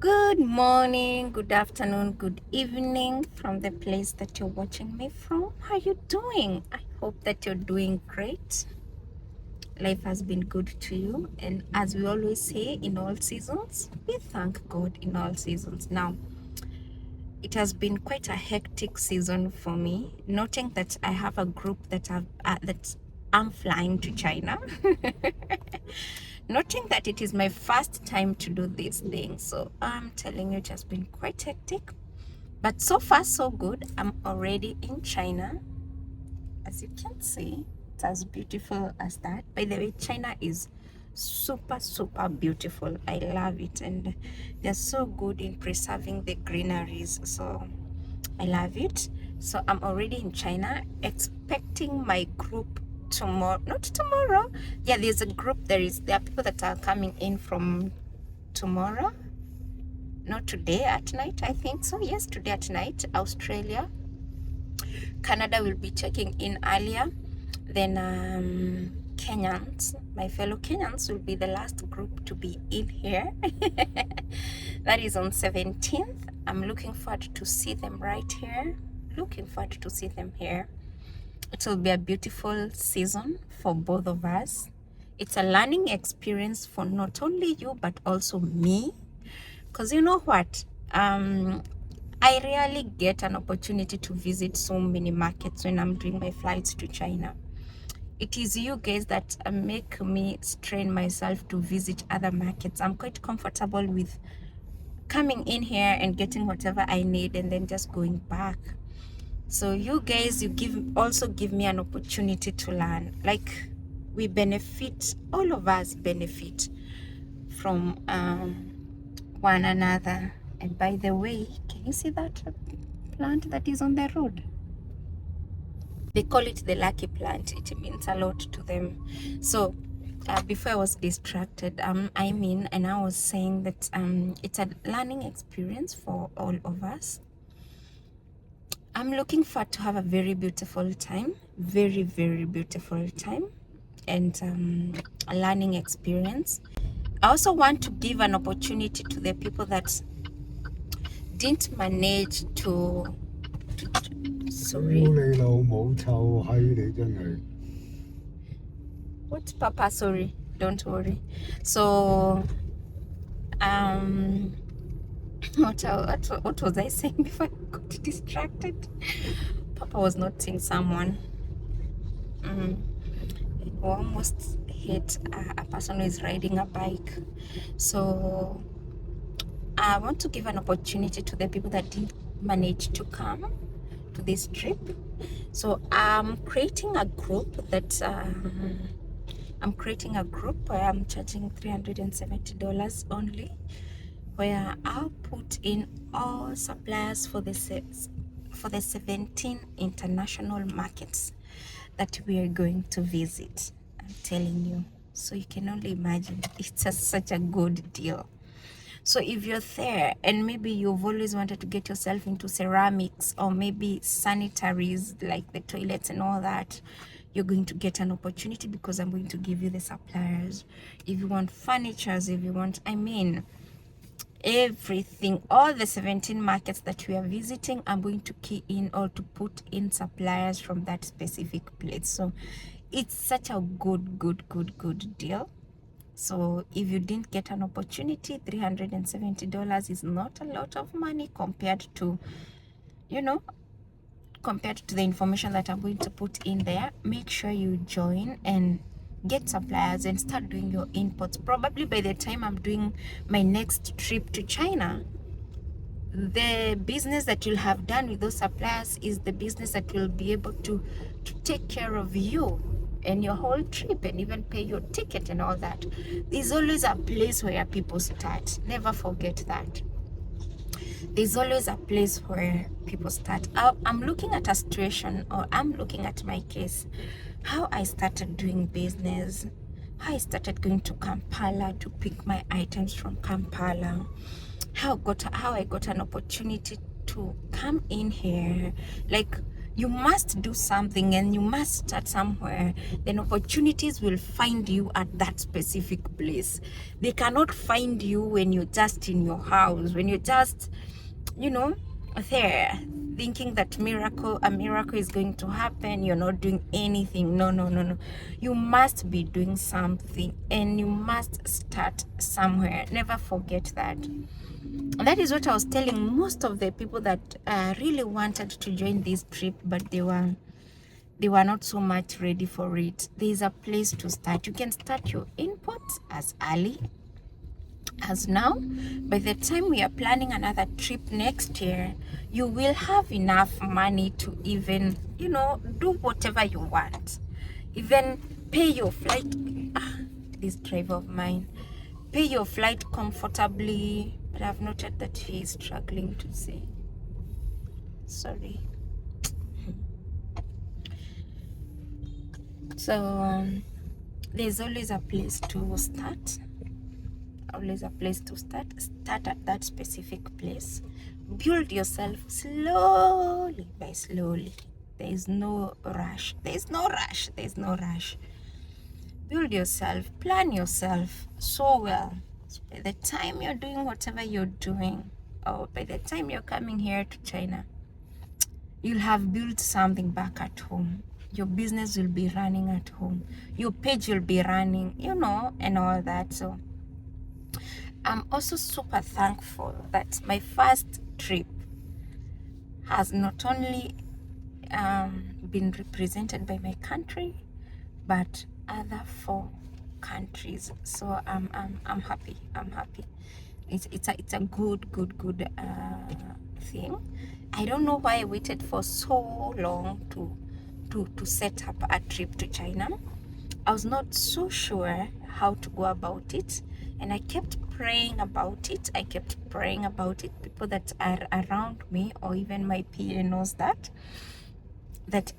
Good morning, good afternoon, good evening from the place that you're watching me from. How are you doing? I hope that you're doing great. Life has been good to you. And as we always say, in all seasons, we thank God in all seasons. Now, it has been quite a hectic season for me, noting that I have a group that I'm flying to China. Noting that it is my first time to do this thing, so I'm telling you, it has been quite hectic, but so far so good. I'm already in China. As you can see, it's as beautiful as that. By the way, China is super beautiful. I love it, and they're so good in preserving the greeneries, so I love it. So I'm already in China, expecting my group tomorrow. Not tomorrow. Yeah, there's a group. There are people that are coming in from tomorrow. Not today at night, I think so. Yes, today at night. Australia. Canada will be checking in earlier. Then Kenyans, my fellow Kenyans, will be the last group to be in here. That is on 17th. I'm looking forward to see them right here. Looking forward to see them here. It will be a beautiful season for both of us. It's a learning experience for not only you, but also me. Because you know what? I rarely get an opportunity to visit so many markets when I'm doing my flights to China. It is you guys that make me strain myself to visit other markets. I'm quite comfortable with coming in here and getting whatever I need and then just going back. So you guys, also give me an opportunity to learn. Like, we benefit, all of us benefit from one another. And by the way, can you see that plant that is on the road? They call it the lucky plant. It means a lot to them. So before I was distracted, and I was saying that it's a learning experience for all of us. I'm looking forward to have a very beautiful time, very beautiful time, and a learning experience. I also want to give an opportunity to the people that didn't manage to sorry. What, Papa? Sorry, don't worry. So what was I saying before I got distracted? Papa was not seeing someone. We almost hit a person who is riding a bike. So I want to give an opportunity to the people that didn't manage to come to this trip. So I'm creating a group where I'm charging $370 only, where I'll put in all suppliers for the 17 international markets that we are going to visit. I'm telling you. So you can only imagine, it's such a good deal. So if you're there and maybe you've always wanted to get yourself into ceramics or maybe sanitaries like the toilets and all that, you're going to get an opportunity because I'm going to give you the suppliers. If you want furnitures, if you want, everything, all the 17 markets that we are visiting, I'm going to key in or to put in suppliers from that specific place. So it's such a good deal. So if you didn't get an opportunity, $370 is not a lot of money compared to the information that I'm going to put in there. Make sure you join and get suppliers and start doing your imports. Probably by the time I'm doing my next trip to China, the business that you'll have done with those suppliers is the business that will be able to take care of you and your whole trip and even pay your ticket and all that. There's always a place where people start. Never forget that. There's always a place where people start. I'm looking at a situation, or I'm looking at my case, how I started doing business, how I started going to Kampala to pick my items from Kampala, how I got an opportunity to come in here. Like, You must do something and you must start somewhere. Then opportunities will find you at that specific place. They cannot find you when you're just in your house, when you're just, you know, there thinking that a miracle is going to happen. You're not doing anything. No, no, no, no. You must be doing something and you must start somewhere. Never forget that. That is what I was telling most of the people that really wanted to join this trip, but they were not so much ready for it. There is a place to start. You can start your inputs as early as now. By the time we are planning another trip next year, you will have enough money to even, do whatever you want. Even pay your flight. This driver of mine, pay your flight comfortably. But I've noted that he is struggling to say. Sorry. So there's always a place to start. Always a place to start. Start at that specific place. Build yourself slowly by slowly. There is no rush. There's no rush. There's no rush. Build yourself. Plan yourself so well. So by the time you're doing whatever you're doing, or by the time you're coming here to China, you'll have built something back at home. Your business will be running at home. Your page will be running, and all that. So I'm also super thankful that my first trip has not only been represented by my country, but other 4 countries. So I'm happy. I'm happy. It's a good thing. I don't know why I waited for so long to set up a trip to China. I was not so sure how to go about it, and I kept praying about it. People that are around me, or even my PA knows that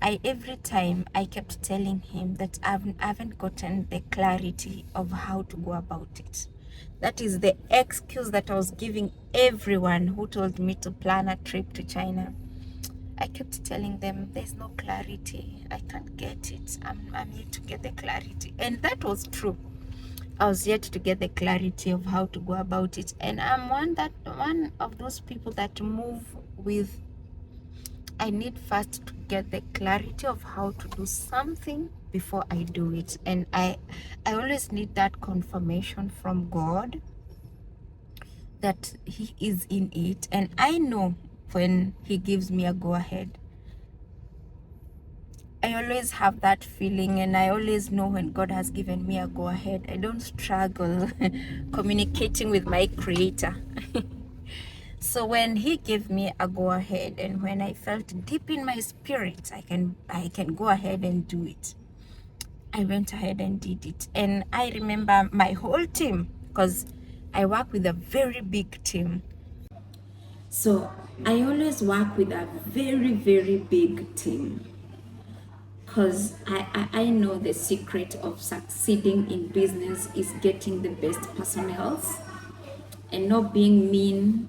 every time I kept telling him that I haven't gotten the clarity of how to go about it. That is the excuse that I was giving everyone who told me to plan a trip to China. I kept telling them there's no clarity. I can't get it. I'm yet to get the clarity. And that was true. I was yet to get the clarity of how to go about it. And I'm one of those people that move with, I need first to get the clarity of how to do something before I do it. And I always need that confirmation from God that He is in it. And I know when He gives me a go ahead. I always have that feeling, and I always know when God has given me a go ahead. I don't struggle communicating with my Creator. So when He gave me a go ahead, and when I felt deep in my spirit I can go ahead and do it, I went ahead and did it. And I remember my whole team, because I work with a very big team. So I always work with a very, very big team, because I know the secret of succeeding in business is getting the best personnel and not being mean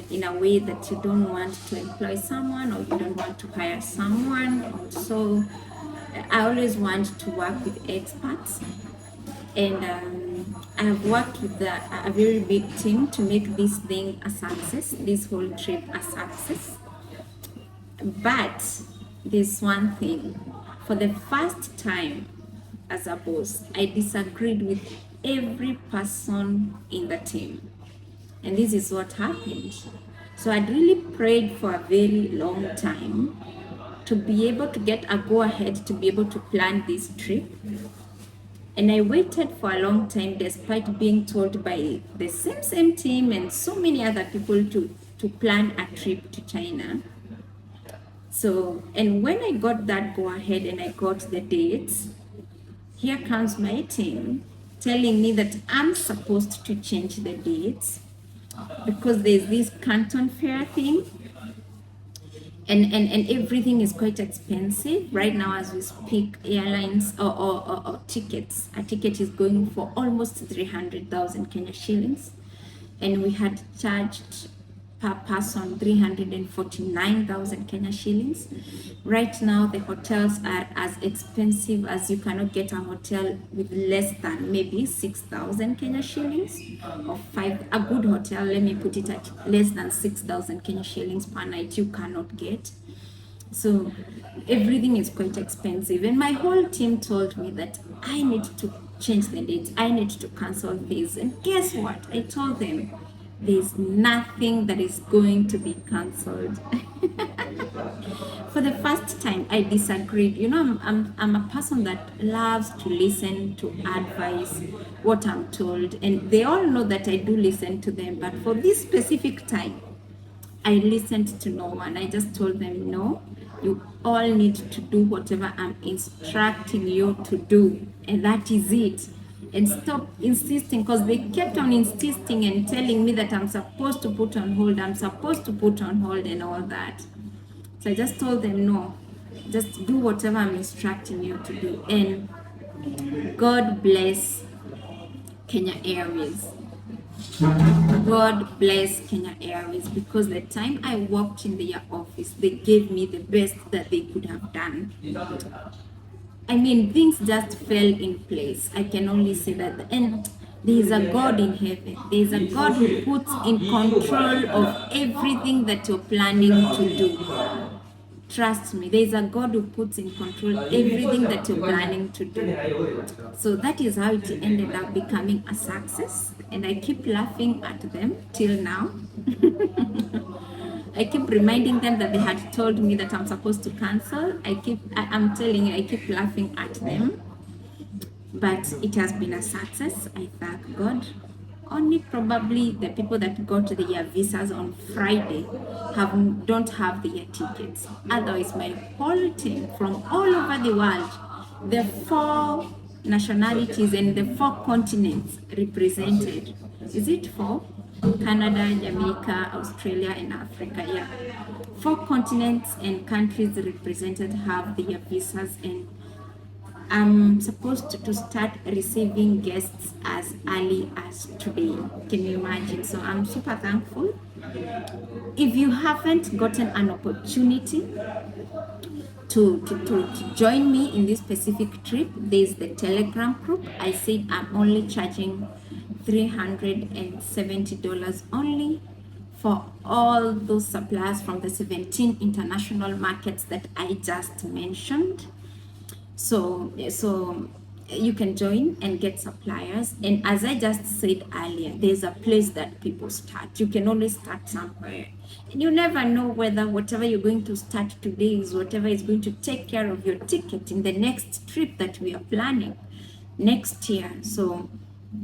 in a way that you don't want to employ someone, or you don't want to hire someone. So I always want to work with experts, and I've worked with a very big team to make this thing a success, this whole trip a success. But there's one thing. For the first time as a boss, I disagreed with every person in the team. And this is what happened. So I'd really prayed for a very long time to be able to get a go ahead to be able to plan this trip. And I waited for a long time despite being told by the same team and so many other people to plan a trip to China. So, and when I got that go ahead and I got the dates, here comes my team telling me that I'm supposed to change the dates because there's this Canton Fair thing, and everything is quite expensive right now as we speak. Airlines or tickets, a ticket is going for almost 300,000 Kenya shillings, and we had charged per person 349,000 Kenya shillings. Right now, the hotels are as expensive as you cannot get a hotel with less than maybe 6,000 Kenya shillings, or a good hotel, let me put it at less than 6,000 Kenya shillings per night, you cannot get. So everything is quite expensive, and my whole team told me that I need to change the dates, I need to cancel this. And guess what? I told them there's nothing that is going to be cancelled. For the first time, I disagreed. You know, I'm a person that loves to listen to advice, what I'm told, and they all know that I do listen to them. But for this specific time, I listened to no one. I just told them, no, you all need to do whatever I'm instructing you to do, and that is it. And stop insisting, because they kept on insisting and telling me that I'm supposed to put on hold, I'm supposed to put on hold and all that. So I just told them, no, just do whatever I'm instructing you to do. And God bless Kenya Airways. God bless Kenya Airways, because the time I walked in their office, they gave me the best that they could have done. I mean, things just fell in place. I can only say that. And there is a God in heaven. There is a God who puts in control of everything that you're planning to do. Trust me, there is a God who puts in control everything that you're planning to do. So that is how it ended up becoming a success. And I keep laughing at them till now. I keep reminding them that they had told me that I'm supposed to cancel. I'm telling you, I keep laughing at them. But it has been a success. I thank God. Only probably the people that got their visas on Friday don't have their tickets. Otherwise, my whole team from all over the world, the 4 nationalities and the 4 continents represented. Is it 4? Canada, Jamaica, Australia, and Africa. Yeah, 4 continents and countries represented have their visas, and I'm supposed to start receiving guests as early as today. Can you imagine? So I'm super thankful. If you haven't gotten an opportunity to join me in this specific trip, there's the Telegram group. I said I'm only charging $370 only for all those suppliers from the 17 international markets that I just mentioned. So you can join and get suppliers. And as I just said earlier, there's a place that people start. You can always start somewhere. And you never know whether whatever you're going to start today is whatever is going to take care of your ticket in the next trip that we are planning next year. So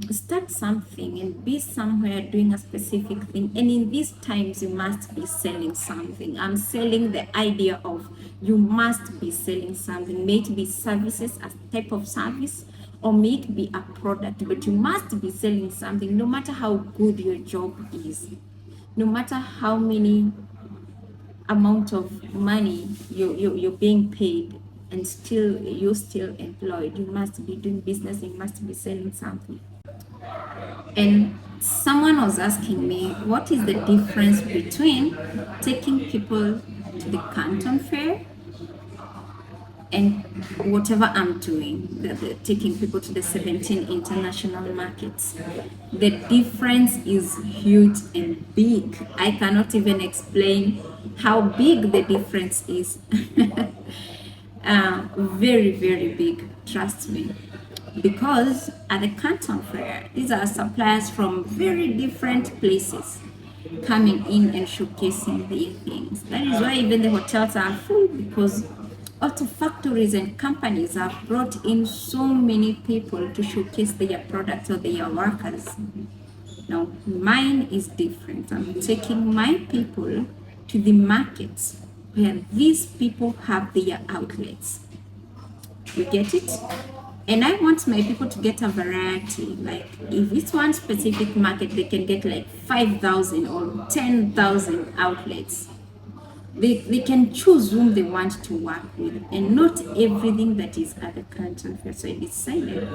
start something and be somewhere doing a specific thing. And in these times, you must be selling something. I'm selling the idea of you must be selling something. May it be services, a type of service, or may it be a product, but you must be selling something, no matter how good your job is, no matter how many amount of money you're being paid, and still you're still employed. You must be doing business, you must be selling something. And someone was asking me, what is the difference between taking people to the Canton Fair and whatever I'm doing, taking people to the 17 international markets? The difference is huge and big. I cannot even explain how big the difference is. Very, very big, trust me. Because at the Canton Fair, these are suppliers from very different places coming in and showcasing their things. That is why even the hotels are full, because auto factories and companies have brought in so many people to showcase their products or their workers. Now, mine is different. I'm taking my people to the markets where these people have their outlets. You get it? And I want my people to get a variety. Like if it's one specific market, they can get like 5,000 or 10,000 outlets. they can choose whom they want to work with, and not everything that is at the Canton Fair. So I decided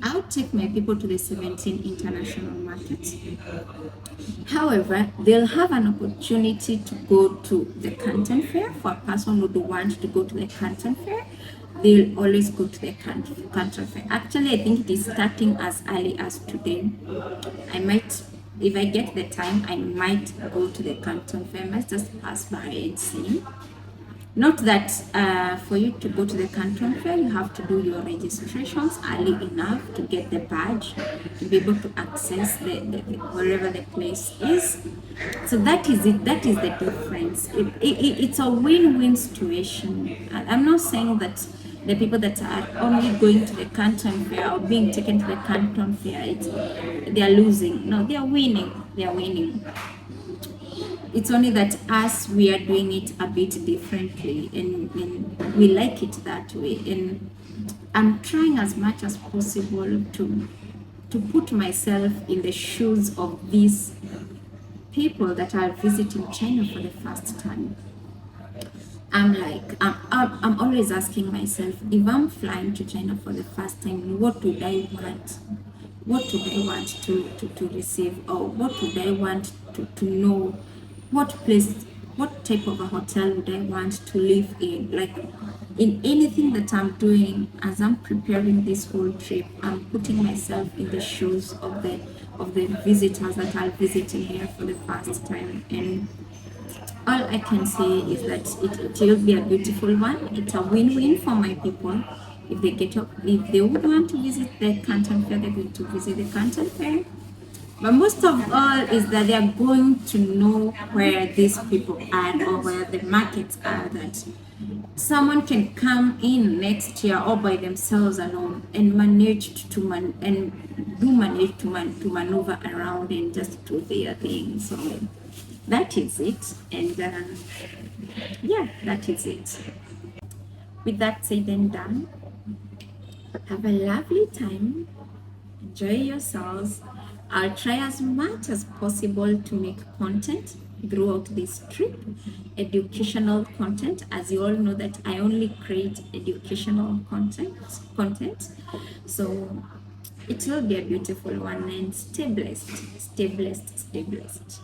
I'll take my people to the 17 international markets. However, they'll have an opportunity to go to the Canton Fair. For a person who do want to go to the Canton Fair, they'll always go to the Canton Fair. Actually, I think it is starting as early as today. I might, if I get the time, I might go to the Canton Fair. I might just pass by and see. Not that for you to go to the Canton Fair, you have to do your registrations early enough to get the badge to be able to access wherever the place is. So that is it. That is the difference. It's a win-win situation. I'm not saying that the people that are only going to the Canton Fair or being taken to the Canton Fair, they are losing. No, they are winning. They are winning. It's only that us, we are doing it a bit differently, and we like it that way. And I'm trying as much as possible to put myself in the shoes of these people that are visiting China for the first time. I'm always asking myself, if I'm flying to China for the first time, what would I want? What would I want to receive? Or what would I want to know? What place, what type of a hotel would I want to live in? Like, in anything that I'm doing, as I'm preparing this whole trip, I'm putting myself in the shoes of the visitors that are visiting here for the first time. And all I can say is that it will be a beautiful one. It's a win-win for my people. If they get up, if they would want to visit the Canton Fair, they're going to visit the Canton Fair. But most of all is that they are going to know where these people are, or where the markets are, that someone can come in next year all by themselves alone and manage to maneuver around and just do their thing. So that is it. And yeah, that is it. With that said and done, have a lovely time. Enjoy yourselves. I'll try as much as possible to make content throughout this trip, educational content. As you all know that I only create educational content. So it will be a beautiful one, and stay blessed, stay blessed, stay blessed.